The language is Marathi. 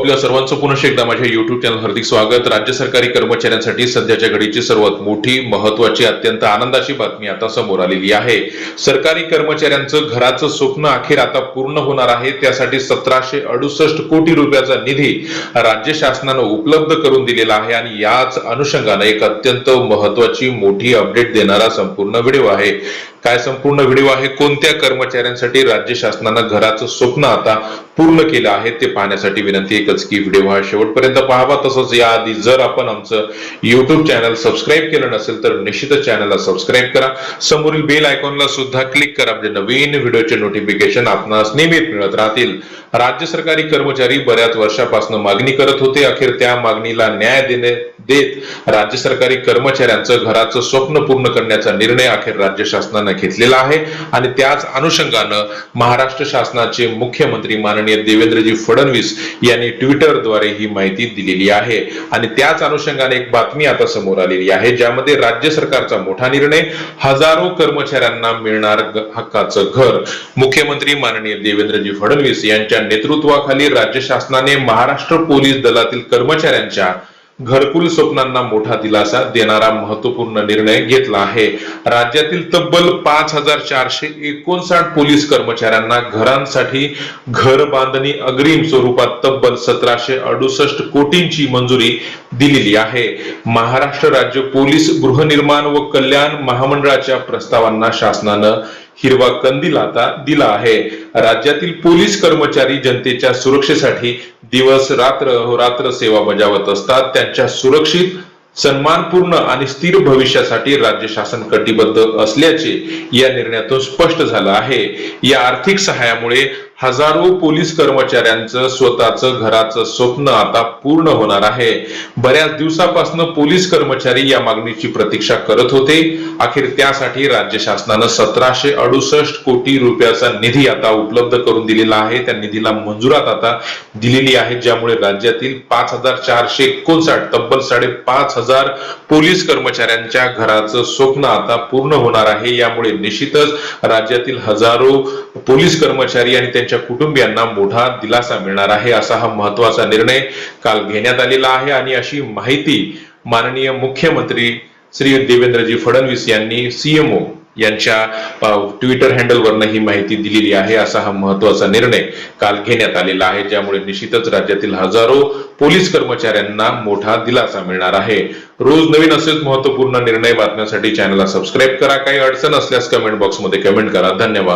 आपल्या सर्वांचं पुन्हा एकदा माझ्या YouTube चॅनल हार्दिक स्वागत। राज्य सरकारी कर्मचाऱ्यांसाठी सध्याच्या घडीची सर्वात मोठी महत्त्वाची अत्यंत आनंदाची बातमी आता समोर आलेली आहे। सरकारी कर्मचाऱ्यांचं घराचं स्वप्न अखेर आता पूर्ण होणार आहे। त्यासाठी 1768 कोटी रुपयाचा निधी राज्य शासनाने उपलब्ध करून दिलेला आहे आणि याच अनुषंगाने एक अत्यंत महत्त्वाची मोठी अपडेट देणारा संपूर्ण व्हिडिओ आहे। काय संपूर्ण व्हिडिओ आहे, कोणत्या कर्मचाऱ्यांसाठी राज्य शासनाने घराचं स्वप्न आता पूर्ण केलं आहे ते पाहण्यासाठी विनंती एकच की व्हिडिओ हा शेवटपर्यंत पाहावा। तसंच याआधी जर आपण आमचं YouTube चॅनल सबस्क्राइब केलं नसेल तर निश्चितच चॅनलला सबस्क्राइब करा, समोरील बेल आयकॉनला सुद्धा क्लिक करा म्हणजे नवीन व्हिडिओचे नोटिफिकेशन आपणास नियमित मिळत राहतील। राज्य सरकारी कर्मचारी बऱ्याच वर्षापासून मागणी करत होते, अखेर त्या मागणीला न्याय देत राज्य सरकारी कर्मचाऱ्यांचं घराचं स्वप्न पूर्ण करण्याचा निर्णय अखेर राज्य शासनाने घेतलेला आहे आणि त्याच अनुषंगानं महाराष्ट्र शासनाचे मुख्यमंत्री माननीय देवेंद्रजी फडणवीस यांनी ट्विटरद्वारे ही माहिती दिलेली आहे आणि त्याच अनुषंगाने एक बातमी आता समोर आलेली आहे, ज्यामध्ये राज्य सरकारचा मोठा निर्णय, हजारो कर्मचाऱ्यांना मिळणार हक्काचं घर। मुख्यमंत्री माननीय देवेंद्रजी फडणवीस यांच्या नेतृत्वाखाली राज्य शासनाने महाराष्ट्र पोलीस दलातील कर्मचाऱ्यांच्या घरकुल स्वप्नांना मोठा दिलासा देणारा महत्त्वपूर्ण निर्णय घेतला आहे। राज्यातील तब्बल 5459 पोलीस कर्मचाऱ्यांना घरांसाठी घर बांधणी अग्रिम स्वरूपात तब्बल 1768 कोटींची मंजुरी दिलेली आहे। महाराष्ट्र राज्य पोलीस गृहनिर्माण व कल्याण महामंडळाच्या प्रस्तावांना शासनानं हिरवा कंदील आता दिला आहे। राज्यातील पोलीस कर्मचारी जनतेच्या सुरक्षेसाठी दिवस रात्र सेवा बजावत असतात। त्यांच्या सुरक्षित, सन्मानपूर्ण आणि स्थिर भविष्यासाठी राज्य शासन कटिबद्ध असल्याचे या निर्णयातून स्पष्ट झालं आहे। या आर्थिक सहाय्यामुळे हजारो पोलीस कर्मचाऱ्यांचं स्वतःचं घराचं स्वप्न आता पूर्ण होणार आहे। बऱ्याच दिवसापासून पोलीस कर्मचारी या मागणीची प्रतीक्षा करत होते। अखेर त्यासाठी राज्य शासनाने 1768 कोटी रुपयाचा निधी आता उपलब्ध करून दिलेला आहे। त्या निधीला मंजुरात आता दिलेली आहे, ज्यामुळे राज्यातील 5459 तब्बल 5,500 पोलीस कर्मचाऱ्यांच्या घराचं स्वप्न आता पूर्ण होणार आहे। यामुळे निश्चितच राज्यातील हजारो पोलीस कर्मचारी आणि त्यांच्या कुटुंबियांना मोठा दिलासा मिळणार आहे। असा हा महत्त्वाचा निर्णय काल घेण्यात आलेला आहे आणि अशी माहिती माननीय मुख्यमंत्री श्री देवेंद्रजी फडणवीस यांनी सीएमओ यांच्या ट्विटर हँडलवरनं ही माहिती दिलेली आहे। असा हा महत्त्वाचा निर्णय काल घेण्यात आलेला आहे, ज्यामुळे निश्चितच राज्यातील हजारो पोलीस कर्मचाऱ्यांना मोठा दिलासा मिळणार आहे। रोज नवीन असेच महत्त्वपूर्ण निर्णय बातम्यांसाठी चॅनलला सबस्क्राइब करा। काही अडचण असल्यास कमेंट बॉक्समध्ये कमेंट करा। धन्यवाद।